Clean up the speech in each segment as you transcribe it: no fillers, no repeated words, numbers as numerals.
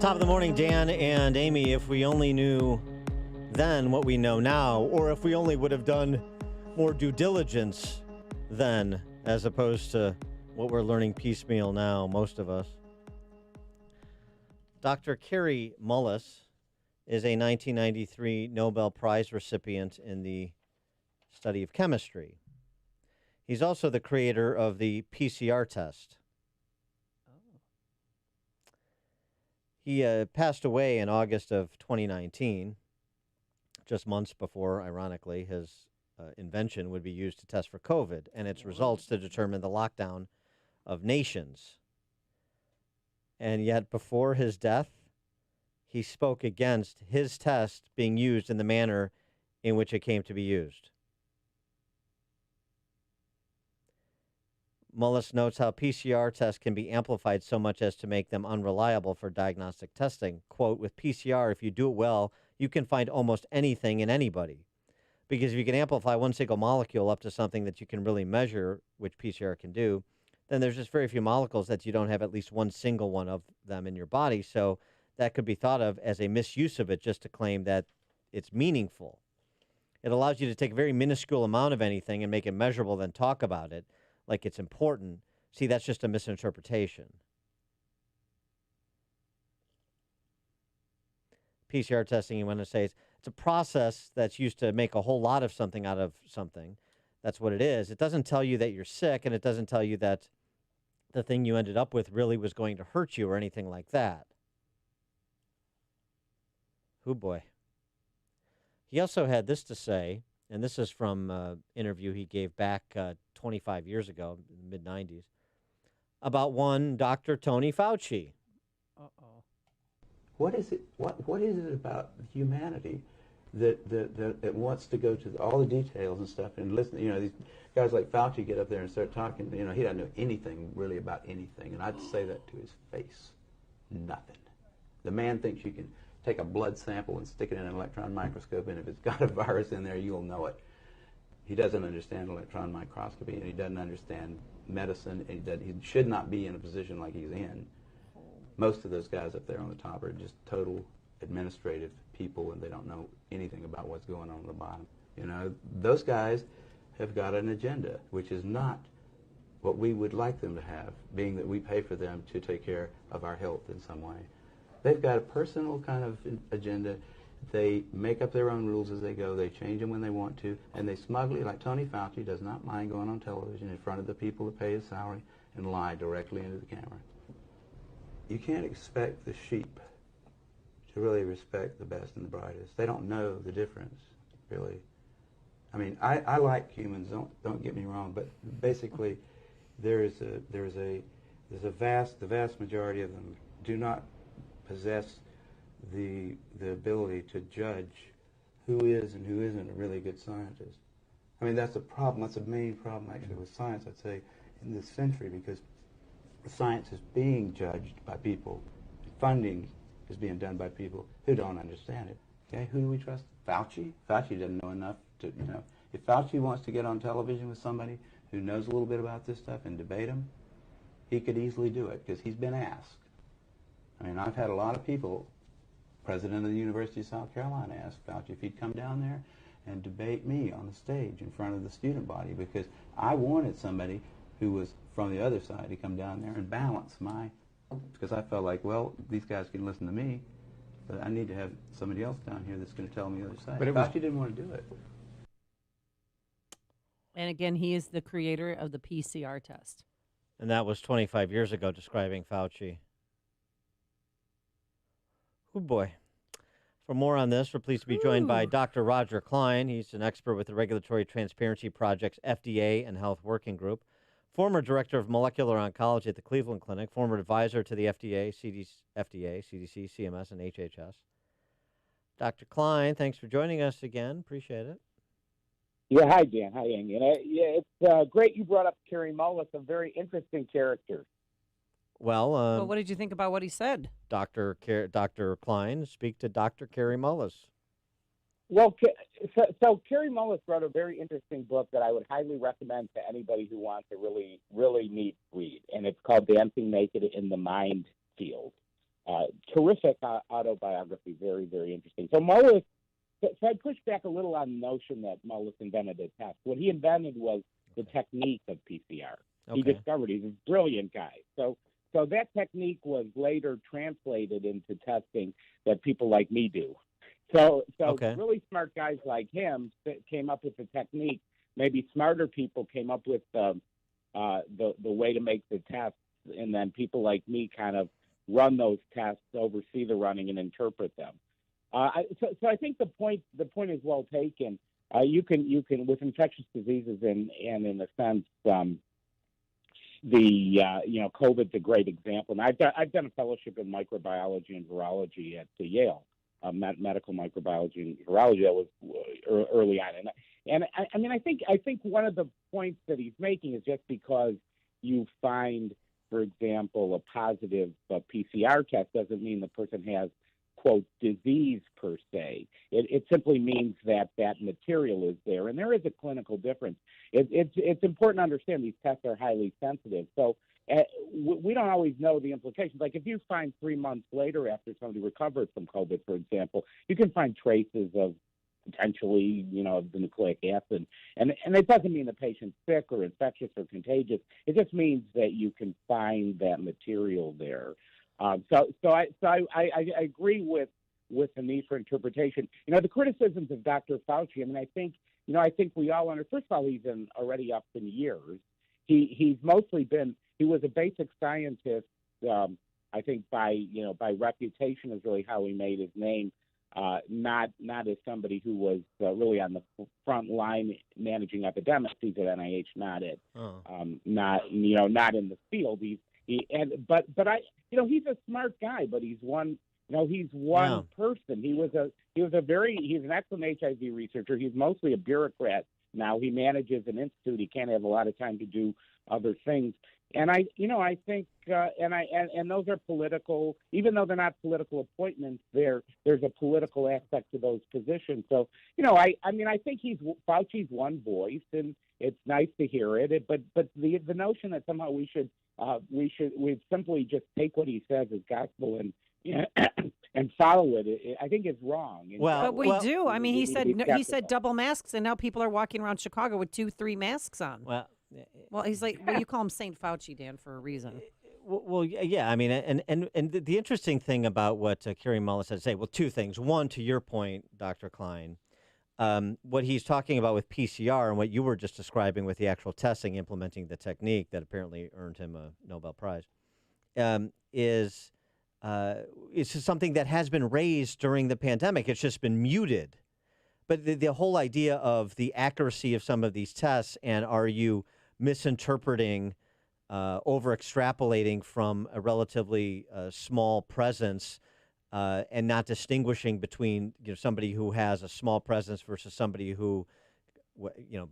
Top of the morning, Dan and Amy. If we only knew then what we know now, or if we only would have done more due diligence then, as opposed to what we're learning piecemeal now, most of us. Dr. Kary Mullis is a 1993 Nobel Prize recipient in the study of chemistry. He's also the creator of the PCR test. He passed away in August of 2019, just months before, ironically, his invention would be used to test for COVID and its results to determine the lockdown of nations. And yet, before his death, he spoke against his test being used in the manner in which it came to be used. Mullis notes how PCR tests can be amplified so much as to make them unreliable for diagnostic testing. Quote, with PCR, if you do it well, you can find almost anything in anybody. Because if you can amplify one single molecule up to something that you can really measure, which PCR can do, then there's just very few molecules that you don't have at least one single one of them in your body. So that could be thought of as a misuse of it just to claim that it's meaningful. It allows you to take a very minuscule amount of anything and make it measurable, then talk about it like it's important. See, that's just a misinterpretation. PCR testing, you want to say, it's a process that's used to make a whole lot of something out of something. That's what it is. It doesn't tell you that you're sick, and it doesn't tell you that the thing you ended up with really was going to hurt you or anything like that. Oh, boy. He also had this to say, and this is from an interview he gave back 25 years ago, mid-90s, about one Dr. Tony Fauci. Uh-oh. What is it? What is it about humanity that wants to go to all the details and stuff and listen? You know, these guys like Fauci get up there and start talking. You know, he doesn't know anything really about anything, and I'd say that to his face. Nothing. The man thinks you can take a blood sample and stick it in an electron microscope, and if it's got a virus in there, you'll know it. He doesn't understand electron microscopy, and he doesn't understand medicine, and he should not be in a position like he's in. Most of those guys up there on the top are just total administrative people, and they don't know anything about what's going on at the bottom. You know, those guys have got an agenda, which is not what we would like them to have, being that we pay for them to take care of our health in some way. They've got a personal kind of agenda. They make up their own rules as they go. They change them when they want to, and they smugly, like Tony Fauci, does not mind going on television in front of the people that pay his salary and lie directly into the camera. You can't expect the sheep to really respect the best and the brightest. They don't know the difference, really. I mean, I like humans. Don't get me wrong, but basically, the vast majority of them do not possess the ability to judge who is and who isn't a really good scientist. I mean, that's a problem. That's a main problem, actually, with science, I'd say, in this century, because science is being judged by people. Funding is being done by people who don't understand it. Okay, who do we trust? Fauci? Fauci doesn't know enough to, you know. If Fauci wants to get on television with somebody who knows a little bit about this stuff and debate him, he could easily do it, because he's been asked. I mean, I've had a lot of people, president of the University of South Carolina asked Fauci if he'd come down there and debate me on the stage in front of the student body, because I wanted somebody who was from the other side to come down there and balance because I felt like, well, these guys can listen to me, but I need to have somebody else down here that's going to tell me the other side. But Fauci didn't want to do it. And again, he is the creator of the PCR test. And that was 25 years ago, describing Fauci. Oh, boy. For more on this, we're pleased to be joined by Dr. Roger Klein. He's an expert with the Regulatory Transparency Project's FDA and Health Working Group, former director of molecular oncology at the Cleveland Clinic, former advisor to the FDA, CDC, CMS, and HHS. Dr. Klein, thanks for joining us again. Appreciate it. Yeah, hi, Dan. Hi, Amy. And it's great you brought up Kary Mullis, a very interesting character. Well, what did you think about what he said? Dr. Klein, speak to Dr. Kary Mullis. Well, so Kary Mullis wrote a very interesting book that I would highly recommend to anybody who wants a really, really neat read, and it's called Dancing Naked in the Mind Field. Terrific autobiography, very, very interesting. So Mullis, so I pushed back a little on the notion that Mullis invented a test. What he invented was the technique of PCR. He discovered he's a brilliant guy. So that technique was later translated into testing that people like me do. So really smart guys like him came up with the technique. Maybe smarter people came up with the way to make the tests, and then people like me kind of run those tests, oversee the running, and interpret them. So I think the point is well taken. You can with infectious diseases and in a sense COVID's a great example. And I've done a fellowship in microbiology and virology at Yale, medical microbiology and virology. That was early on, and I mean I think one of the points that he's making is just because you find, for example, a positive PCR test doesn't mean the person has, quote, disease per se. It simply means that material is there, and there is a clinical difference. It's important to understand these tests are highly sensitive, so we don't always know the implications. Like if you find 3 months later after somebody recovered from COVID, for example, you can find traces of potentially, the nucleic acid. And it doesn't mean the patient's sick or infectious or contagious. It just means that you can find that material there. So I agree with the need for interpretation. The criticisms of Dr. Fauci, I think we all first of all, he's already up in years. He was a basic scientist, I think by reputation is really how he made his name. Not as somebody who was really on the front line managing epidemics. He's at NIH, not in the field. He's a smart guy, but he's one person. He's an excellent HIV researcher. He's mostly a bureaucrat now. He manages an institute. He can't have a lot of time to do other things. And I think, and those are political, even though they're not political appointments, there's a political aspect to those positions. So, I think Fauci's one voice, and it's nice to hear it. But the notion that somehow we simply just take what he says as gospel and follow it, I think is wrong. But we do. I mean, he said double masks, and now people are walking around Chicago with 2-3 masks on. Well, he's like, you call him Saint Fauci, Dan, for a reason. Well, yeah. I mean, and the interesting thing about what Kerry Mullis had to say, well, two things. One, to your point, Dr. Klein, what he's talking about with PCR and what you were just describing with the actual testing, implementing the technique that apparently earned him a Nobel Prize, is just something that has been raised during the pandemic. It's just been muted. But the whole idea of the accuracy of some of these tests, and are you misinterpreting, over extrapolating from a relatively small presence, and not distinguishing between somebody who has a small presence versus somebody who, you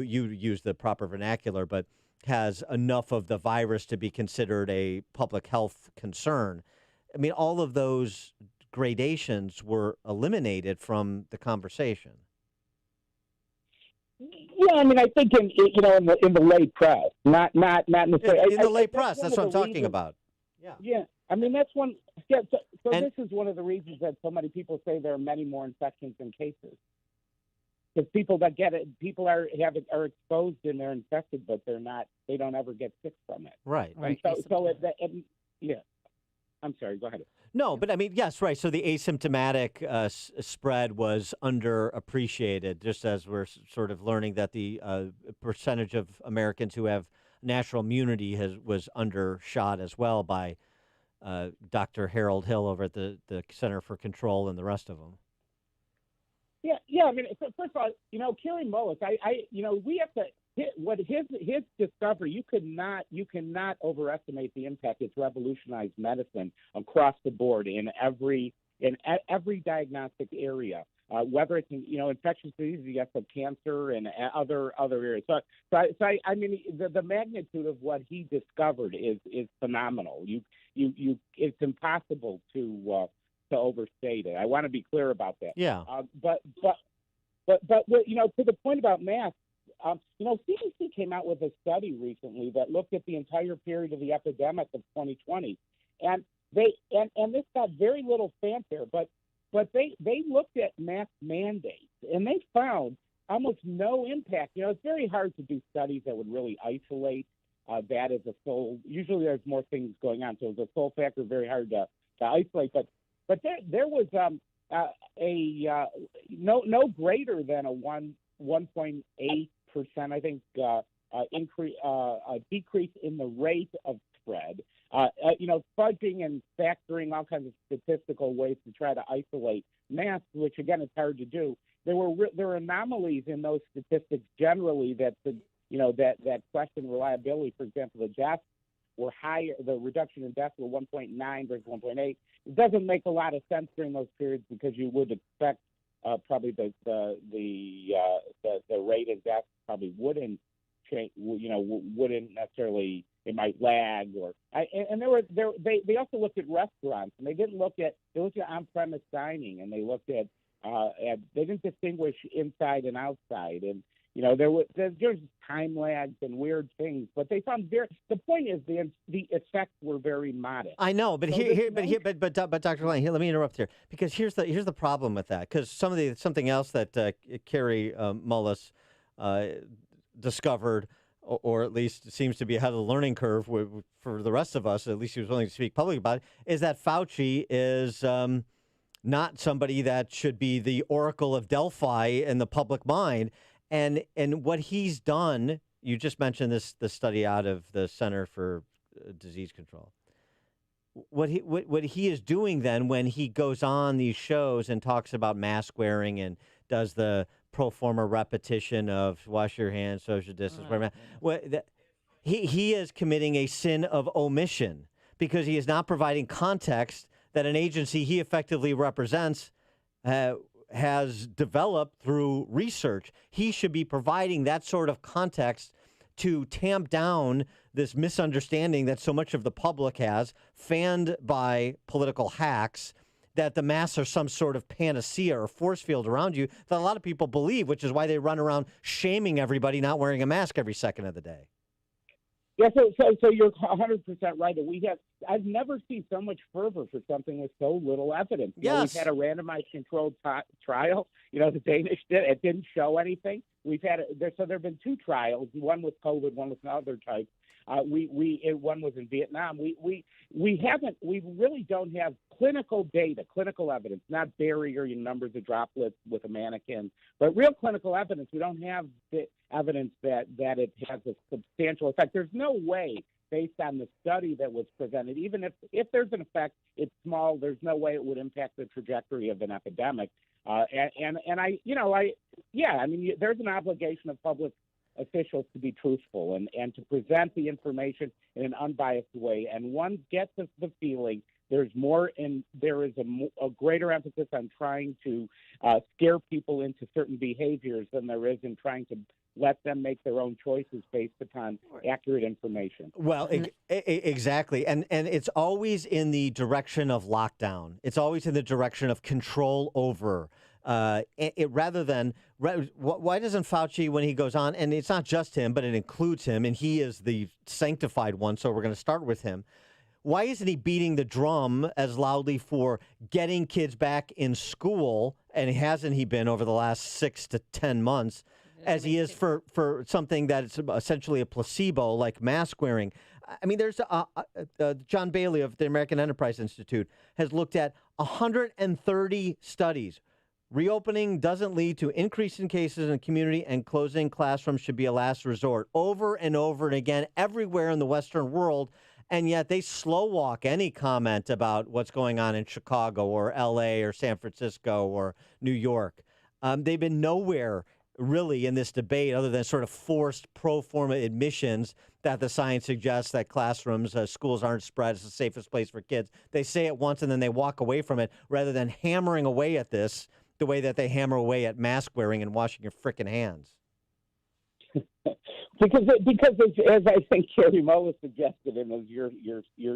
use the proper vernacular, but has enough of the virus to be considered a public health concern. I mean, all of those gradations were eliminated from the conversation. Yeah, I mean, I think in the lay press, not necessarily in the lay press. That's what I'm talking about. Yeah. Yeah. I mean, that's one. Yeah. So this is one of the reasons that so many people say there are many more infections than cases. Because people that get it, people are exposed and they're infected, but they're not. They don't ever get sick from it. Right. Right. Yeah. I'm sorry. Go ahead. No, but I mean, yes, right. So the asymptomatic spread was underappreciated, just as we're sort of learning that the percentage of Americans who have natural immunity was undershot as well by Dr. Harold Hill over at the Center for Control and the rest of them. Yeah. I mean, first of all, Kerry Mullis, we have to. His discovery, you cannot overestimate the impact. It's revolutionized medicine across the board in every diagnostic area, whether it's infectious diseases, yes, of cancer and other areas. So I mean, the magnitude of what he discovered is phenomenal. It's impossible to overstate it. I want to be clear about that. Yeah. But to the point about masks. CDC came out with a study recently that looked at the entire period of the epidemic of 2020, and and this got very little fanfare, but they looked at mask mandates and they found almost no impact. You know, it's very hard to do studies that would really isolate that as a sole. Usually, there's more things going on, so as a sole factor, very hard to isolate. But there was no greater than a 1.8%, I think, increase a decrease in the rate of spread. Fudging and factoring all kinds of statistical ways to try to isolate masks, which again is hard to do. There were anomalies in those statistics generally that that question reliability. For example, the deaths were higher. The reduction in deaths were 1.9 versus 1.8. It doesn't make a lot of sense during those periods because you would expect probably the rate of death probably wouldn't change. Wouldn't necessarily. It might lag, they also looked at restaurants, and they looked at on-premise dining, and they looked at they didn't distinguish inside and outside, and there's time lags and weird things, but they found the point is the effects were very modest. I know, but but Dr. Klein, here, let me interrupt here, because here's the problem with that, because something else that Carrie Mullis discovered, or at least seems to be ahead of the learning curve for the rest of us, at least he was willing to speak publicly about it, is that Fauci is not somebody that should be the Oracle of Delphi in the public mind. And what he's done, you just mentioned the study out of the Center for Disease Control. What he is doing then when he goes on these shows and talks about mask wearing and does the pro forma repetition of wash your hands, social distance, he is committing a sin of omission because he is not providing context that an agency he effectively represents has developed through research. He should be providing that sort of context to tamp down this misunderstanding that so much of the public has, fanned by political hacks, that the masks are some sort of panacea or force field around you that a lot of people believe, which is why they run around shaming everybody not wearing a mask every second of the day. Yeah, so you're 100% right. I've never seen so much fervor for something with so little evidence. Yes. We've had a randomized controlled trial. The Danish did. It didn't show anything. There have been two trials, one with COVID, one with another type. One was in Vietnam. We really don't have clinical data, clinical evidence, not barrier numbers of droplets with a mannequin, but real clinical evidence. We don't have the evidence that it has a substantial effect. There's no way, based on the study that was presented, even if there's an effect, it's small. There's no way it would impact the trajectory of an epidemic. There's an obligation of public officials to be truthful and to present the information in an unbiased way. And one gets the feeling there is a greater emphasis on trying to scare people into certain behaviors than there is in trying to let them make their own choices based upon accurate information. Well, exactly. And it's always in the direction of lockdown. It's always in the direction of control over. Rather than, why doesn't Fauci, when he goes on, and it's not just him, but it includes him, and he is the sanctified one, so we're going to start with him. Why isn't he beating the drum as loudly for getting kids back in school, and hasn't he been over the last 6 to 10 months, as he is for something that's essentially a placebo, like mask wearing? I mean, there's John Bailey of the American Enterprise Institute has looked at 130 studies. Reopening doesn't lead to increase in cases in the community, and closing classrooms should be a last resort. Over and over and again, everywhere in the Western world, and yet they slow walk any comment about what's going on in Chicago or L.A. or San Francisco or New York. They've been nowhere really in this debate other than sort of forced pro forma admissions that the science suggests that classrooms, schools aren't spread. It's the safest place for kids. They say it once and then they walk away from it rather than hammering away at this the way that they hammer away at mask wearing and washing your frickin' hands. because as I think Carrie Mullis suggested and as you're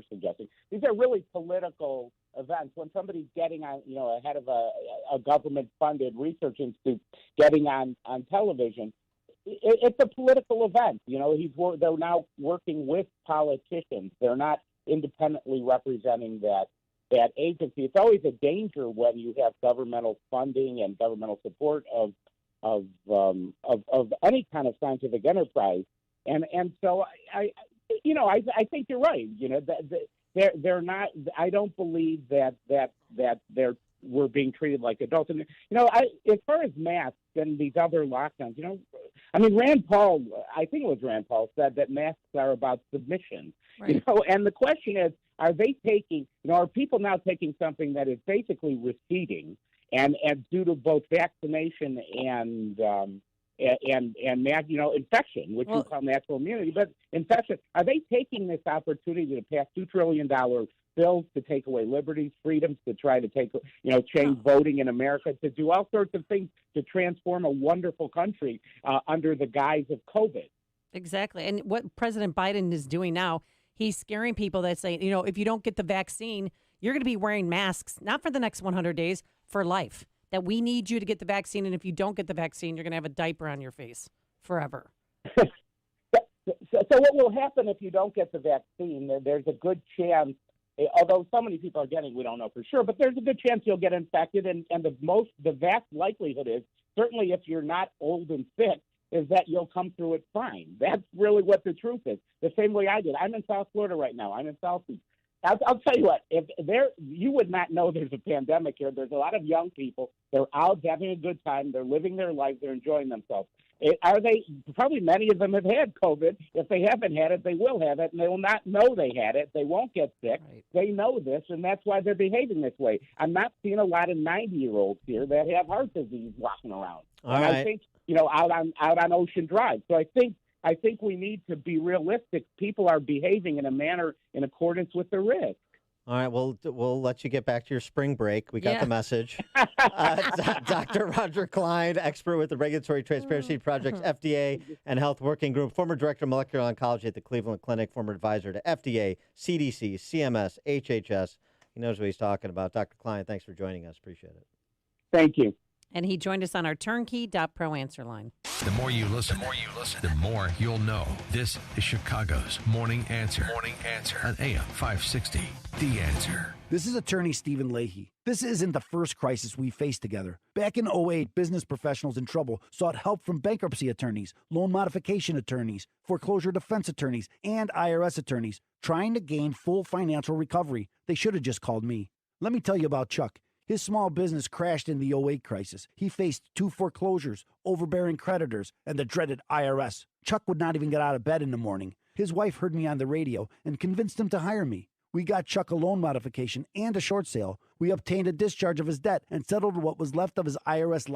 suggesting, these are really political events. When somebody's getting on, ahead of a government-funded research institute, getting on television, it's a political event. They're now working with politicians. They're not independently representing that agency. It's always a danger when you have governmental funding and governmental support of any kind of scientific enterprise. And so I think you're right. They're not. I don't believe that we're being treated like adults. And as far as masks and these other lockdowns, Rand Paul, I think it was Rand Paul, said that masks are about submission. Right. And the question is, are they taking? Are people now taking something that is basically receding, and due to both vaccination and infection, which we call natural immunity, but infection, are they taking this opportunity to pass $2 trillion bills to take away liberties, freedoms, to try to change voting in America, to do all sorts of things to transform a wonderful country under the guise of COVID? Exactly. And what President Biden is doing now, he's scaring people that say, if you don't get the vaccine, you're going to be wearing masks, not for the next 100 days, for life. That we need you to get the vaccine, and if you don't get the vaccine, you're going to have a diaper on your face forever. So what will happen if you don't get the vaccine? There's a good chance, although so many people are getting, we don't know for sure, but there's a good chance you'll get infected, and the vast likelihood is, certainly if you're not old and sick, is that you'll come through it fine. That's really what the truth is. The same way I did. I'm in South Florida right now. I'm in South Beach. I'll tell you what, you would not know there's a pandemic here. There's a lot of young people. They're out having a good time. They're living their life. They're enjoying themselves. Probably many of them have had COVID. If they haven't had it, they will have it, and they will not know they had it. They won't get sick. Right. They know this, and that's why they're behaving this way. I'm not seeing a lot of 90-year-olds here that have heart disease walking around. I think, out on Ocean Drive. So I think we need to be realistic. People are behaving in a manner in accordance with the risk. All right, we'll let you get back to your spring break. We got the message. Dr. Roger Klein, expert with the Regulatory Transparency Project's FDA and Health Working Group, former director of molecular oncology at the Cleveland Clinic, former advisor to FDA, CDC, CMS, HHS. He knows what he's talking about. Dr. Klein, thanks for joining us. Appreciate it. Thank you. And he joined us on our turnkey.pro answer line. The more you listen, the more you'll know. This is Chicago's Morning Answer. On AM 560. The Answer. This is attorney Stephen Leahy. This isn't the first crisis we faced together. Back in '08, business professionals in trouble sought help from bankruptcy attorneys, loan modification attorneys, foreclosure defense attorneys, and IRS attorneys trying to gain full financial recovery. They should have just called me. Let me tell you about Chuck. His small business crashed in the '08 crisis. He faced 2 foreclosures, overbearing creditors, and the dreaded IRS. Chuck would not even get out of bed in the morning. His wife heard me on the radio and convinced him to hire me. We got Chuck a loan modification and a short sale. We obtained a discharge of his debt and settled what was left of his IRS